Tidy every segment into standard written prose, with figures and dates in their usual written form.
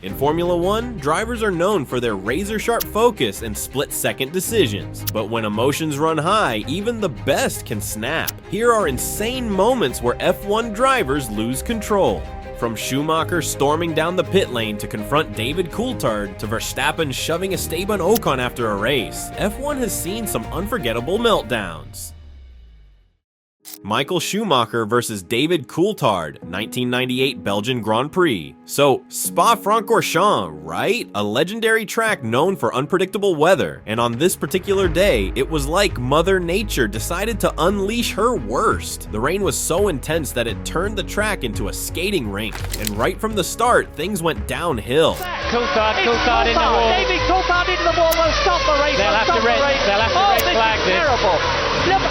In Formula 1, drivers are known for their razor-sharp focus and split-second decisions, but when emotions run high, even the best can snap. Here are insane moments where F1 drivers lose control. From Schumacher storming down the pit lane to confront David Coulthard to Verstappen shoving Esteban Ocon after a race, F1 has seen some unforgettable meltdowns. Michael Schumacher versus David Coulthard, 1998 Belgian Grand Prix. So, Spa-Francorchamps, right? A legendary track known for unpredictable weather, and on this particular day, it was like Mother Nature decided to unleash her worst. The rain was so intense that it turned the track into a skating rink, and right from the start, things went downhill. Coulthard in the wall. David Coulthard into the wall, will stop the race. They'll have to red flag this. Terrible.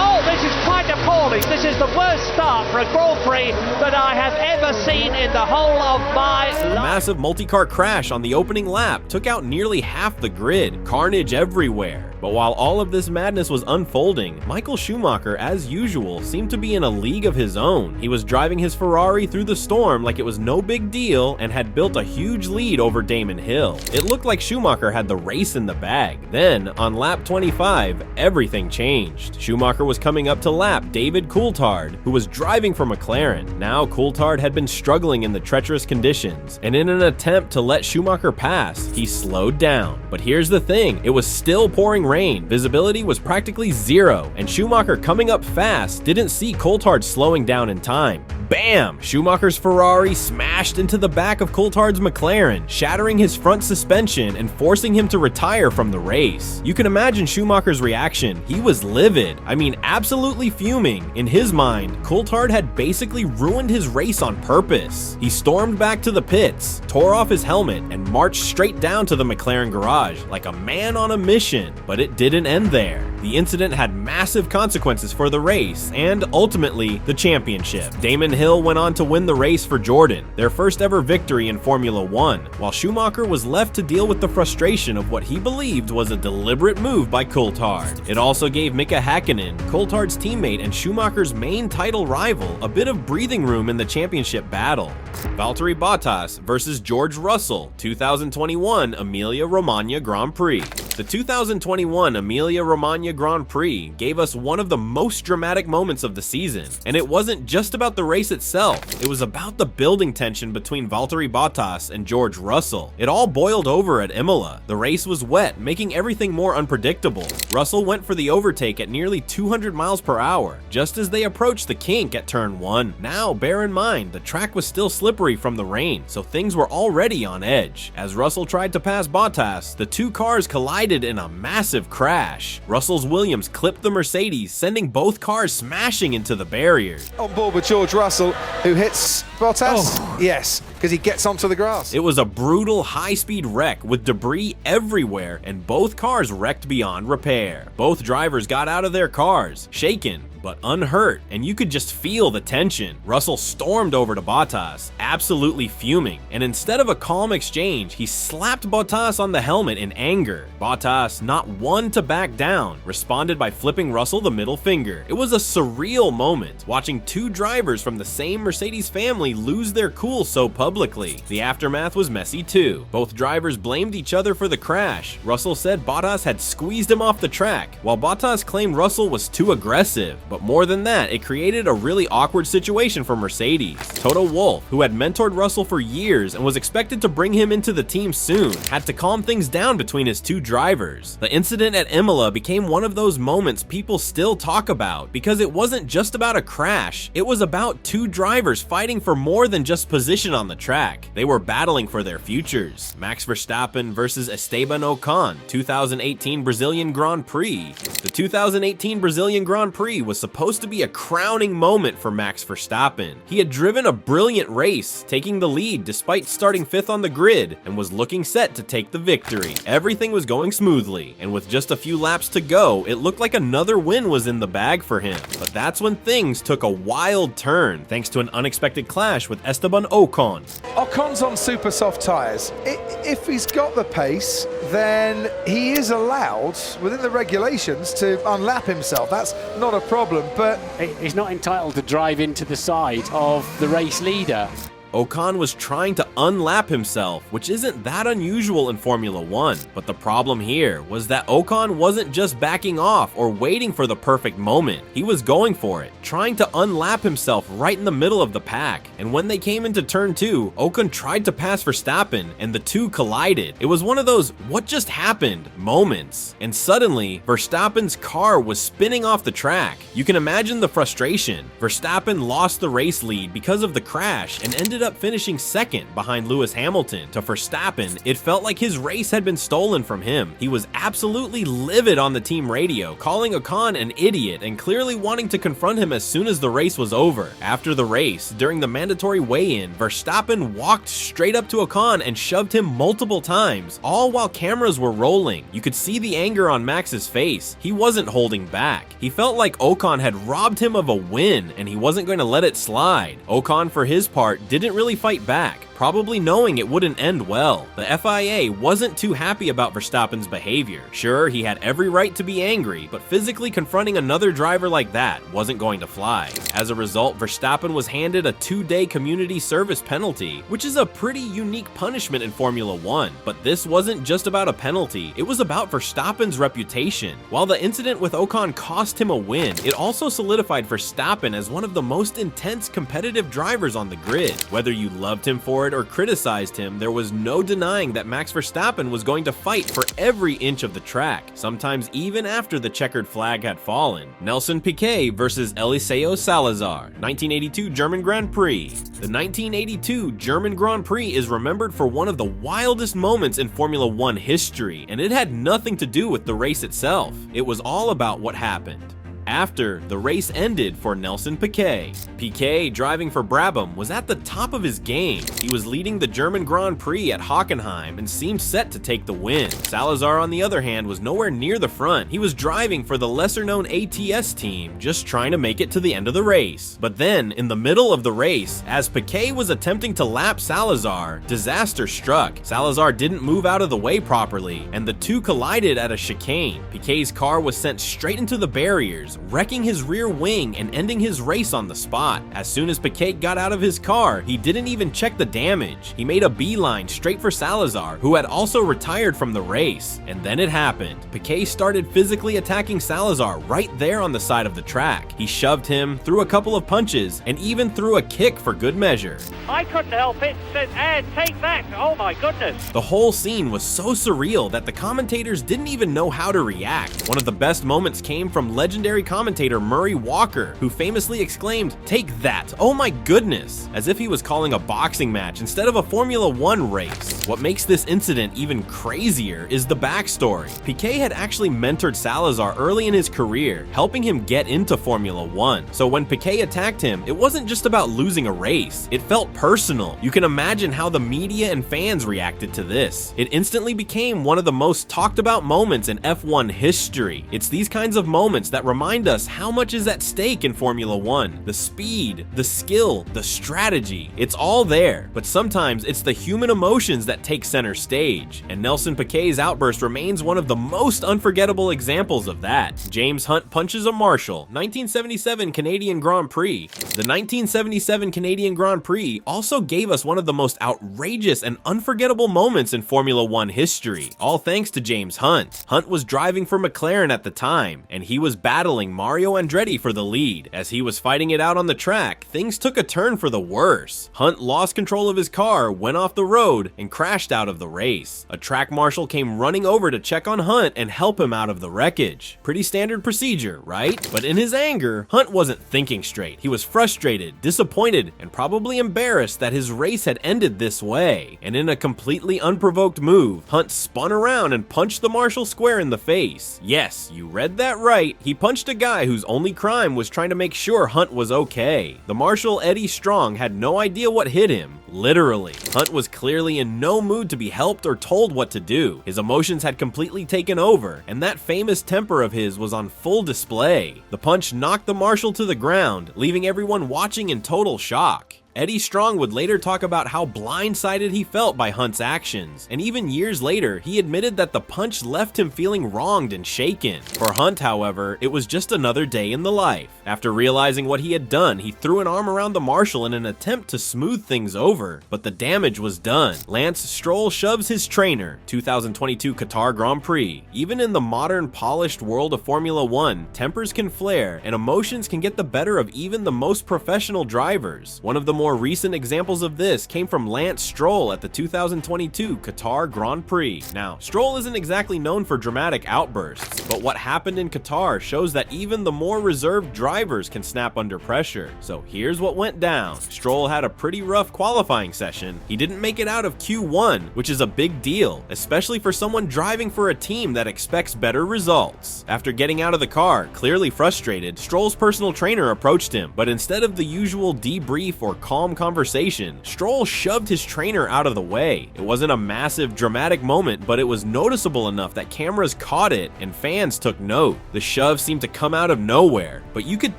Oh, this is quite appalling. This is the worst start for a Grand Prix that I have ever seen in the whole of my life. A massive multi-car crash on the opening lap took out nearly half the grid, carnage everywhere. But while all of this madness was unfolding, Michael Schumacher, as usual, seemed to be in a league of his own. He was driving his Ferrari through the storm like it was no big deal and had built a huge lead over Damon Hill. It looked like Schumacher had the race in the bag. Then, on lap 25, everything changed. Schumacher was coming up to lap David Coulthard, who was driving for McLaren. Now, Coulthard had been struggling in the treacherous conditions, and in an attempt to let Schumacher pass, he slowed down. But here's the thing, it was still pouring rain, visibility was practically zero, and Schumacher coming up fast didn't see Coulthard slowing down in time. Bam! Schumacher's Ferrari smashed into the back of Coulthard's McLaren, shattering his front suspension and forcing him to retire from the race. You can imagine Schumacher's reaction. He was livid. I mean, absolutely fuming. In his mind, Coulthard had basically ruined his race on purpose. He stormed back to the pits, tore off his helmet, and marched straight down to the McLaren garage like a man on a mission. But it didn't end there. The incident had massive consequences for the race and, ultimately, the championship. Damon Hill went on to win the race for Jordan, their first ever victory in Formula 1, while Schumacher was left to deal with the frustration of what he believed was a deliberate move by Coulthard. It also gave Mika Häkkinen, Coulthard's teammate and Schumacher's main title rival, a bit of breathing room in the championship battle. Valtteri Bottas versus George Russell, 2021 Emilia-Romagna Grand Prix. The 2021 Emilia-Romagna Grand Prix gave us one of the most dramatic moments of the season, and it wasn't just about the race itself, it was about the building tension between Valtteri Bottas and George Russell. It all boiled over at Imola. The race was wet, making everything more unpredictable. Russell went for the overtake at nearly 200 miles per hour, just as they approached the kink at turn 1. Now, bear in mind, the track was still slippery from the rain, so things were already on edge. As Russell tried to pass Bottas, the two cars collided in a massive crash. Russell's Williams clipped the Mercedes, sending both cars smashing into the barrier. On board with George Russell, who hits Bottas. Oh. Yes, because he gets onto the grass. It was a brutal high-speed wreck with debris everywhere, and both cars wrecked beyond repair. Both drivers got out of their cars, shaken, but unhurt, and you could just feel the tension. Russell stormed over to Bottas, absolutely fuming, and instead of a calm exchange, he slapped Bottas on the helmet in anger. Bottas, not one to back down, responded by flipping Russell the middle finger. It was a surreal moment, watching two drivers from the same Mercedes family lose their cool so publicly. The aftermath was messy too. Both drivers blamed each other for the crash. Russell said Bottas had squeezed him off the track, while Bottas claimed Russell was too aggressive. But more than that, it created a really awkward situation for Mercedes. Toto Wolff, who had mentored Russell for years and was expected to bring him into the team soon, had to calm things down between his two drivers. The incident at Imola became one of those moments people still talk about, because it wasn't just about a crash, it was about two drivers fighting for more than just position on the track. They were battling for their futures. Max Verstappen versus Esteban Ocon, 2018 Brazilian Grand Prix. The 2018 Brazilian Grand Prix was supposed to be a crowning moment for Max Verstappen. He had driven a brilliant race, taking the lead despite starting 5th on the grid, and was looking set to take the victory. Everything was going smoothly, and with just a few laps to go, it looked like another win was in the bag for him. But that's when things took a wild turn, thanks to an unexpected clash with Esteban Ocon. Ocon's on super soft tyres. If he's got the pace, then he is allowed, within the regulations, to unlap himself. That's not a problem, but he's not entitled to drive into the side of the race leader. Ocon was trying to unlap himself, which isn't that unusual in Formula 1, but the problem here was that Ocon wasn't just backing off or waiting for the perfect moment. He was going for it, trying to unlap himself right in the middle of the pack, and when they came into turn 2, Ocon tried to pass Verstappen, and the two collided. It was one of those "what just happened" moments, and suddenly, Verstappen's car was spinning off the track. You can imagine the frustration. Verstappen lost the race lead because of the crash and ended up finishing second behind Lewis Hamilton. To Verstappen, it felt like his race had been stolen from him. He was absolutely livid on the team radio, calling Ocon an idiot and clearly wanting to confront him as soon as the race was over. After the race, during the mandatory weigh-in, Verstappen walked straight up to Ocon and shoved him multiple times, all while cameras were rolling. You could see the anger on Max's face. He wasn't holding back. He felt like Ocon had robbed him of a win and he wasn't going to let it slide. Ocon, for his part, didn't really fight back, probably knowing it wouldn't end well. The FIA wasn't too happy about Verstappen's behavior. Sure, he had every right to be angry, but physically confronting another driver like that wasn't going to fly. As a result, Verstappen was handed a 2-day community service penalty, which is a pretty unique punishment in Formula 1. But this wasn't just about a penalty, it was about Verstappen's reputation. While the incident with Ocon cost him a win, it also solidified Verstappen as one of the most intense competitive drivers on the grid. Whether you loved him for it or criticized him, there was no denying that Max Verstappen was going to fight for every inch of the track, sometimes even after the checkered flag had fallen. Nelson Piquet versus Eliseo Salazar, 1982 German Grand Prix. The 1982 German Grand Prix is remembered for one of the wildest moments in Formula 1 history, and it had nothing to do with the race itself. It was all about what happened after the race ended for Nelson Piquet. Piquet, driving for Brabham, was at the top of his game. He was leading the German Grand Prix at Hockenheim and seemed set to take the win. Salazar, on the other hand, was nowhere near the front. He was driving for the lesser-known ATS team, just trying to make it to the end of the race. But then, in the middle of the race, as Piquet was attempting to lap Salazar, disaster struck. Salazar didn't move out of the way properly, and the two collided at a chicane. Piquet's car was sent straight into the barriers, wrecking his rear wing and ending his race on the spot. As soon as Piquet got out of his car, he didn't even check the damage. He made a beeline straight for Salazar, who had also retired from the race. And then it happened. Piquet started physically attacking Salazar right there on the side of the track. He shoved him, threw a couple of punches, and even threw a kick for good measure. I couldn't help it. And take that. Oh my goodness. The whole scene was so surreal that the commentators didn't even know how to react. One of the best moments came from legendary commentator Murray Walker, who famously exclaimed, "Take that, oh my goodness," as if he was calling a boxing match instead of a Formula 1 race. What makes this incident even crazier is the backstory. Piquet had actually mentored Salazar early in his career, helping him get into Formula 1. So when Piquet attacked him, it wasn't just about losing a race, it felt personal. You can imagine how the media and fans reacted to this. It instantly became one of the most talked about moments in F1 history. It's these kinds of moments that remind us how much is at stake in Formula 1. The speed, the skill, the strategy, it's all there. But sometimes it's the human emotions that take center stage. And Nelson Piquet's outburst remains one of the most unforgettable examples of that. James Hunt punches a marshal, 1977 Canadian Grand Prix. The 1977 Canadian Grand Prix also gave us one of the most outrageous and unforgettable moments in Formula 1 history, all thanks to James Hunt. Hunt was driving for McLaren at the time, and he was battling Mario Andretti for the lead. As he was fighting it out on the track, things took a turn for the worse. Hunt lost control of his car, went off the road, and crashed out of the race. A track marshal came running over to check on Hunt and help him out of the wreckage. Pretty standard procedure, right? But in his anger, Hunt wasn't thinking straight. He was frustrated, disappointed, and probably embarrassed that his race had ended this way. And in a completely unprovoked move, Hunt spun around and punched the marshal square in the face. Yes, you read that right. He punched a guy whose only crime was trying to make sure Hunt was okay. The marshal, Eddie Strong, had no idea what hit him. Literally. Hunt was clearly in no mood to be helped or told what to do. His emotions had completely taken over, and that famous temper of his was on full display. The punch knocked the marshal to the ground, leaving everyone watching in total shock. Eddie Strong would later talk about how blindsided he felt by Hunt's actions, and even years later, he admitted that the punch left him feeling wronged and shaken. For Hunt, however, it was just another day in the life. After realizing what he had done, he threw an arm around the marshal in an attempt to smooth things over, but the damage was done. Lance Stroll shoves his trainer, 2022 Qatar Grand Prix. Even in the modern, polished world of Formula One, tempers can flare, and emotions can get the better of even the most professional drivers. One of the more recent examples of this came from Lance Stroll at the 2022 Qatar Grand Prix. Now, Stroll isn't exactly known for dramatic outbursts, but what happened in Qatar shows that even the more reserved drivers can snap under pressure. So here's what went down. Stroll had a pretty rough qualifying session. He didn't make it out of Q1, which is a big deal, especially for someone driving for a team that expects better results. After getting out of the car, clearly frustrated, Stroll's personal trainer approached him, but instead of the usual debrief or calm conversation, Stroll shoved his trainer out of the way. It wasn't a massive, dramatic moment, but it was noticeable enough that cameras caught it and fans took note. The shove seemed to come out of nowhere, but you could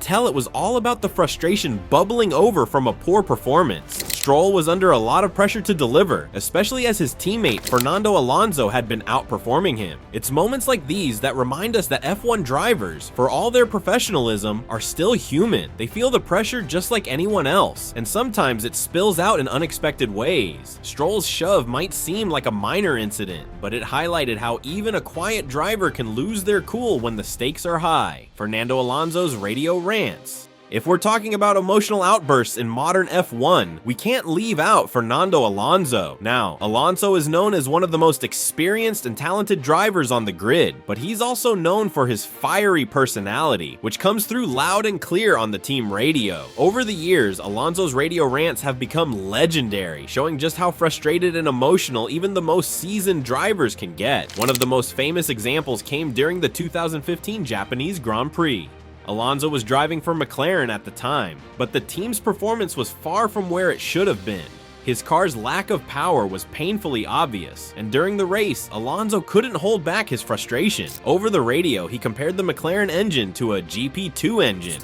tell it was all about the frustration bubbling over from a poor performance. Stroll was under a lot of pressure to deliver, especially as his teammate Fernando Alonso had been outperforming him. It's moments like these that remind us that F1 drivers, for all their professionalism, are still human. They feel the pressure just like anyone else, and sometimes it spills out in unexpected ways. Stroll's shove might seem like a minor incident, but it highlighted how even a quiet driver can lose their cool when the stakes are high. Fernando Alonso's radio rants. If we're talking about emotional outbursts in modern F1, we can't leave out Fernando Alonso. Now, Alonso is known as one of the most experienced and talented drivers on the grid, but he's also known for his fiery personality, which comes through loud and clear on the team radio. Over the years, Alonso's radio rants have become legendary, showing just how frustrated and emotional even the most seasoned drivers can get. One of the most famous examples came during the 2015 Japanese Grand Prix. Alonso was driving for McLaren at the time, but the team's performance was far from where it should have been. His car's lack of power was painfully obvious, and during the race, Alonso couldn't hold back his frustration. Over the radio, he compared the McLaren engine to a GP2 engine.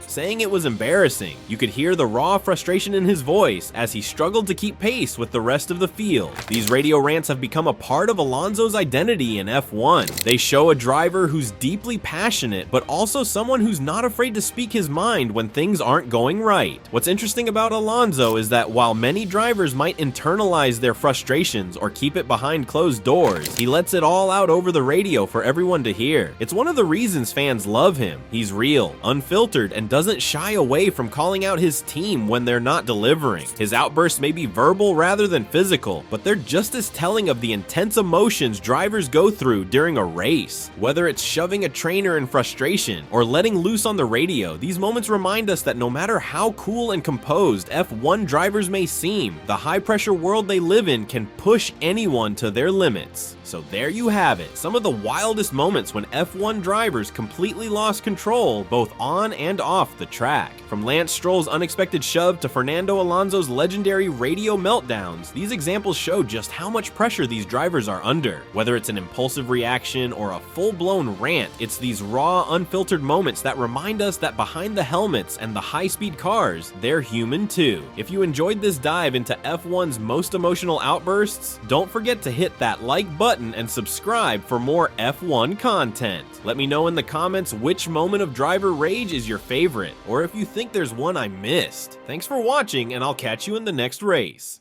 Saying it was embarrassing. You could hear the raw frustration in his voice as he struggled to keep pace with the rest of the field. These radio rants have become a part of Alonso's identity in F1. They show a driver who's deeply passionate, but also someone who's not afraid to speak his mind when things aren't going right. What's interesting about Alonso is that while many drivers might internalize their frustrations or keep it behind closed doors, he lets it all out over the radio for everyone to hear. It's one of the reasons fans love him. He's real, unfiltered, and doesn't shy away from calling out his team when they're not delivering. His outbursts may be verbal rather than physical, but they're just as telling of the intense emotions drivers go through during a race. Whether it's shoving a trainer in frustration or letting loose on the radio, these moments remind us that no matter how cool and composed F1 drivers may seem, the high-pressure world they live in can push anyone to their limits. So there you have it, some of the wildest moments when F1 drivers completely lost control both on and off the track. From Lance Stroll's unexpected shove to Fernando Alonso's legendary radio meltdowns, these examples show just how much pressure these drivers are under. Whether it's an impulsive reaction or a full-blown rant, it's these raw, unfiltered moments that remind us that behind the helmets and the high-speed cars, they're human too. If you enjoyed this dive into F1's most emotional outbursts, don't forget to hit that like button and subscribe for more F1 content. Let me know in the comments which moment of driver rage is your favorite, or if you think there's one I missed. Thanks for watching, and I'll catch you in the next race.